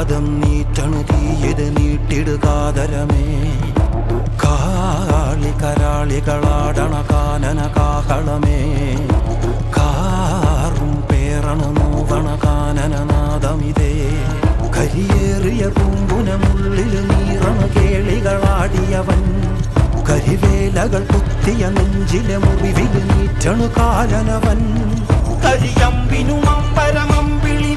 കാതം നീറ്റണു തീയത് നീട്ടിടുകാതരമേ കാളി കരാളികളാടണ കാനന കാഹളമേ കാറും പേറണ നോവണ കാനനനാദമിതേ കരിയേറിയ പൂമ്പുനമുള്ളിൽ നീറണ കേളികളാടിയവൻ കരിവേലകൾ കുത്തിയ നെഞ്ചിലെ മുറിവിൽ നീറ്റണു കാലനവൻ കരിയമ്പിനും അമ്പരമമ്പിളി